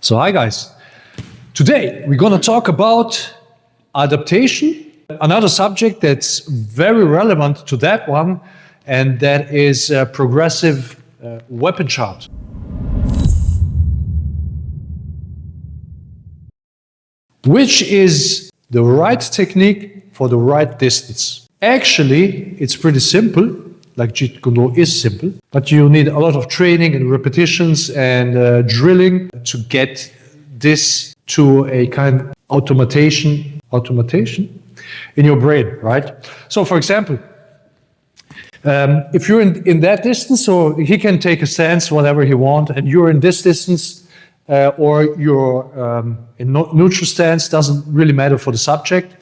So hi guys, today we're going to talk about adaptation, another subject that's very relevant to that one, and that is progressive weapon charge. Which is the right technique for the right distance. Actually, it's pretty simple, like JKD is simple, but you need a lot of training and repetitions and drilling to get this to a kind of automation in your brain, right? So for example, if you're in that distance, so he can take a stance whatever he wants, and you're in this distance, or you're in neutral stance, doesn't really matter for the subject.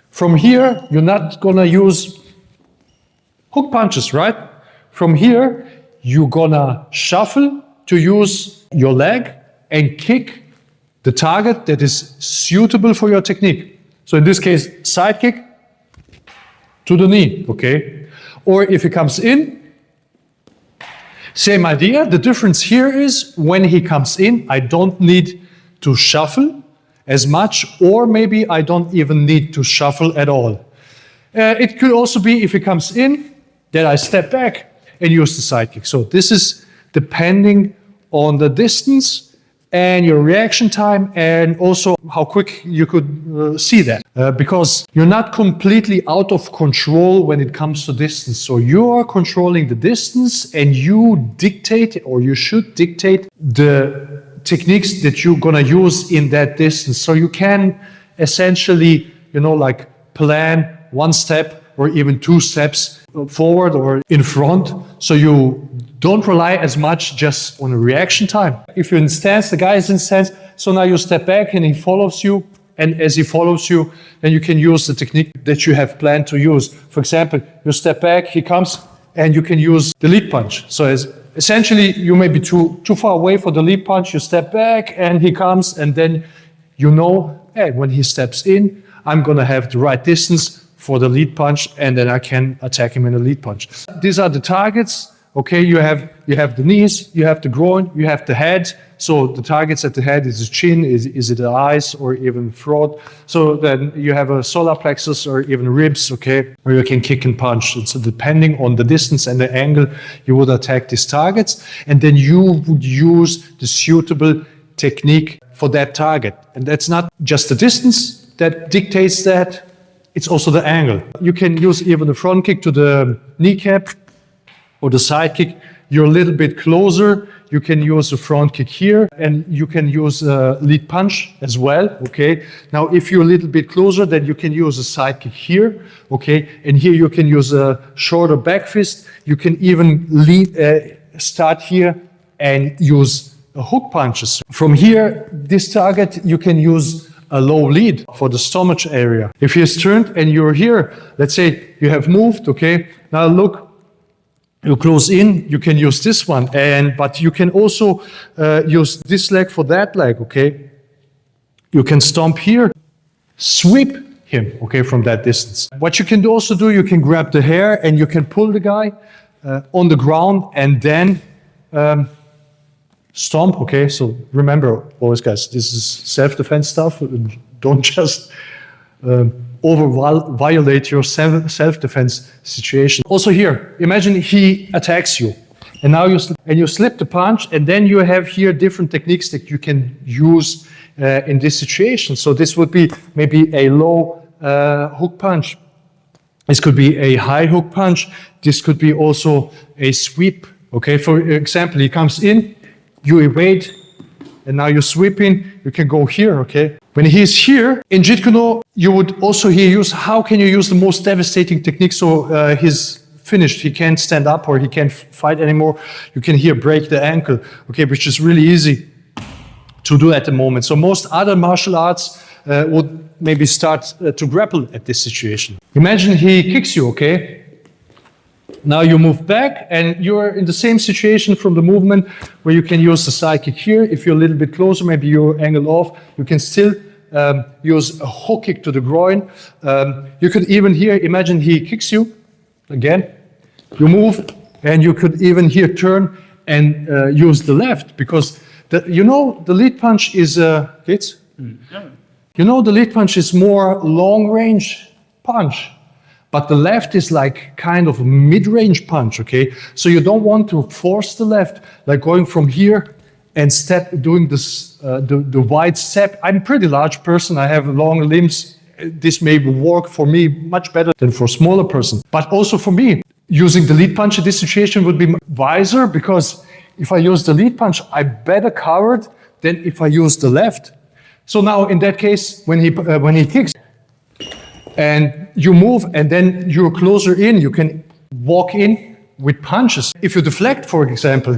From here, you're not gonna use hook punches, right? From here, you're gonna shuffle to use your leg and kick the target that is suitable for your technique. So in this case, side kick to the knee, okay? Or if he comes in, same idea. The difference here is when he comes in, I don't need to shuffle as much, or maybe I don't even need to shuffle at all. It could also be if he comes in, that I step back and use the side kick. So this is depending on the distance and your reaction time, and also how quick you could see that. Because you're not completely out of control when it comes to distance. So you are controlling the distance, and you dictate, or you should dictate, the techniques that you're gonna use in that distance. So you can essentially, like plan one step or even two steps forward or in front, so you don't rely as much just on a reaction time. If you're in stance, the guy is in stance, so now you step back and he follows you, and as he follows you, then you can use the technique that you have planned to use. For example, you step back, he comes, and you can use the lead punch. So essentially, you may be too far away for the lead punch, you step back, and he comes, and then hey, when he steps in, I'm gonna have the right distance for the lead punch, and then I can attack him in a lead punch. These are the targets. Okay, you have the knees, you have the groin, you have the head. So the targets at the head is the chin, is it the eyes, or even throat. So then you have a solar plexus or even ribs, okay, where you can kick and punch. So depending on the distance and the angle, you would attack these targets, and then you would use the suitable technique for that target. And that's not just the distance that dictates that, it's also the angle. You can use even the front kick to the kneecap or the side kick. You're a little bit closer, you can use the front kick here, and you can use a lead punch as well, okay? Now, if you're a little bit closer, then you can use a side kick here, okay? And here you can use a shorter back fist. You can even start here and use hook punches. From here, this target, you can use a low lead for the stomach area. If he's turned and you're here, let's say you have moved, okay? Now look, you close in, you can use this one, but you can also use this leg for that leg, okay? You can stomp here, sweep him, okay, from that distance. What you can also do, you can grab the hair and you can pull the guy on the ground and then stomp, okay? So remember, always guys, this is self-defense stuff. Don't just over-violate your self-defense situation. Also here, imagine he attacks you, and now you slip the punch, and then you have here different techniques that you can use in this situation. So this would be maybe a low hook punch. This could be a high hook punch. This could be also a sweep, okay? For example, he comes in, you evade, and now you're sweeping, you can go here, okay? When he's here, in JKD, you would also here use, how can you use the most devastating technique so he's finished, he can't stand up or he can't fight anymore. You can here break the ankle, okay, which is really easy to do at the moment. So most other martial arts would maybe start to grapple at this situation. Imagine he kicks you, okay? Now you move back and you're in the same situation from the movement where you can use the side kick here. If you're a little bit closer, maybe you're angled off, you can still use a hook kick to the groin. You could even here, imagine he kicks you, again, you move, and you could even here turn and use the left, because You know, the lead punch is, kids? Yeah. You know, the lead punch is more long-range punch, but the left is like kind of mid-range punch, okay? So you don't want to force the left, like going from here and doing this, the wide step. I'm a pretty large person, I have long limbs. This may work for me much better than for a smaller person. But also for me, using the lead punch in this situation would be wiser, because if I use the lead punch, I'm better covered than if I use the left. So now in that case, when he kicks and you move and then you're closer in, you can walk in with punches. If you deflect, for example,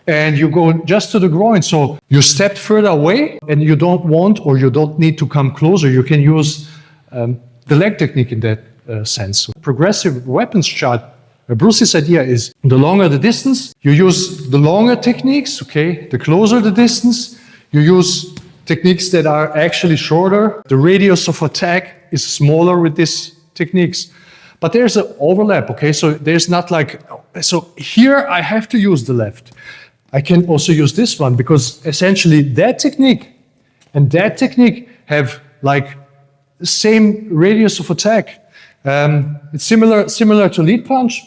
and you go just to the groin, so you stepped further away and you don't want or you don't need to come closer, you can use the leg technique in that sense. Progressive weapons chart, Bruce's idea is the longer the distance, you use the longer techniques, okay? The closer the distance, you use techniques that are actually shorter. The radius of attack is smaller with these techniques. But there's an overlap, okay? So there's not like, so here I have to use the left. I can also use this one, because essentially that technique and that technique have like the same radius of attack. It's similar to lead punch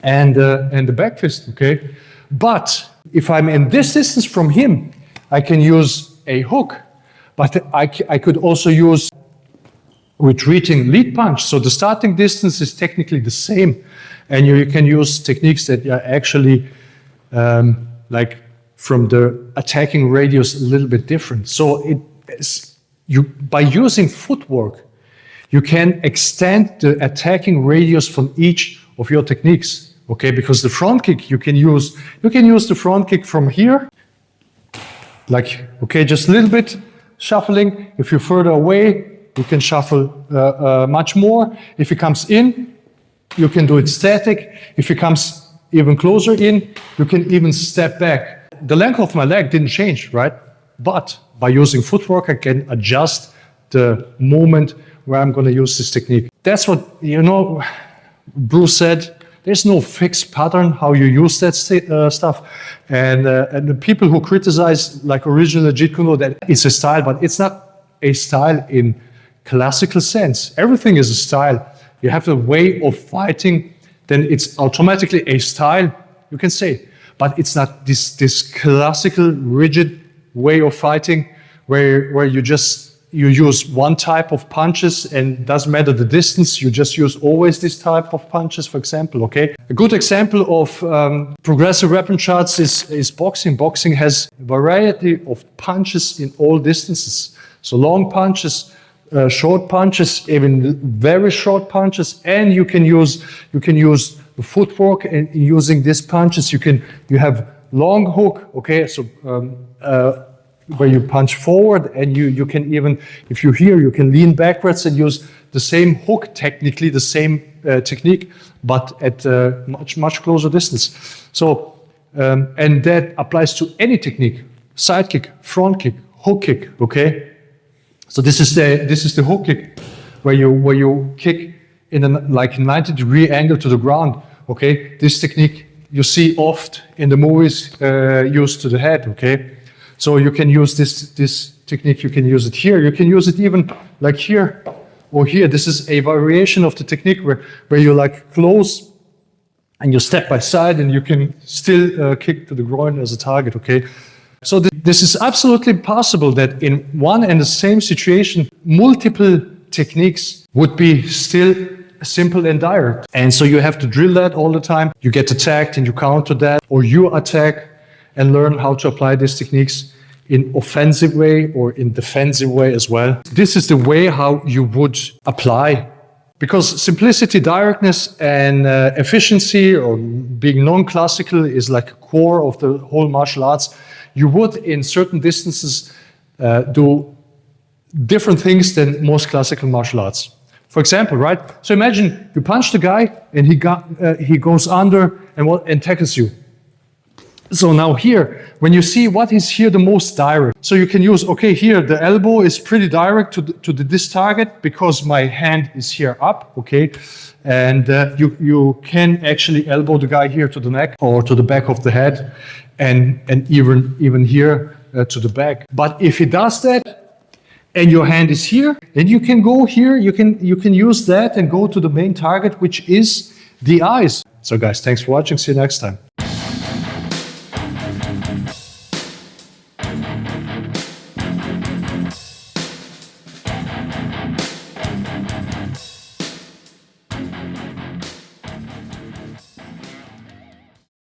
and the back fist, okay? But if I'm in this distance from him, I can use a hook, but I could also use retreating lead punch. So the starting distance is technically the same, and you can use techniques that are actually like from the attacking radius a little bit different. So by using footwork, you can extend the attacking radius from each of your techniques. Okay, because the front kick you can use the front kick from here, like, okay, just a little bit shuffling. If you're further away, you can shuffle much more. If it comes in, you can do it static. If it comes even closer in, you can even step back. The length of my leg didn't change, right? But by using footwork, I can adjust the moment where I'm going to use this technique. That's what, you know, Bruce said. There's no fixed pattern how you use that stuff. And the people who criticize like original Jeet Kune Do, that it's a style, but it's not a style in classical sense. Everything is a style. You have a way of fighting, then it's automatically a style, you can say. But it's not this classical, rigid way of fighting where you use one type of punches and doesn't matter the distance, you just use always this type of punches, for example, okay? A good example of progressive weapon charts is boxing. Boxing has a variety of punches in all distances. So long punches, short punches, even very short punches, and you can use the footwork, and using these punches you have long hook, okay? So where you punch forward, and you can even, if you're here, you can lean backwards and use the same hook, technically the same technique, but at a much closer distance. So, and that applies to any technique: side kick, front kick, hook kick. Okay. So this is the hook kick, where you kick in a like 90-degree angle to the ground. Okay. This technique you see oft in the movies used to the head. Okay. So you can use this technique, you can use it here, you can use it even like here or here. This is a variation of the technique where you like close and you step by side and you can still kick to the groin as a target, okay? So this is absolutely possible that in one and the same situation, multiple techniques would be still simple and direct. And so you have to drill that all the time. You get attacked and you counter that, or you attack and learn how to apply these techniques in offensive way or in defensive way as well. This is the way how you would apply, because simplicity, directness, and efficiency, or being non-classical, is like a core of the whole martial arts. You would, in certain distances, do different things than most classical martial arts. For example, right? So imagine you punch the guy and he goes under and tackles you. So now here, when you see what is here the most direct, so you can use, okay, here the elbow is pretty direct to this target because my hand is here up, okay? And you can actually elbow the guy here to the neck or to the back of the head and even here to the back. But if he does that and your hand is here, then you can go here, you can use that and go to the main target, which is the eyes. So guys, thanks for watching. See you next time.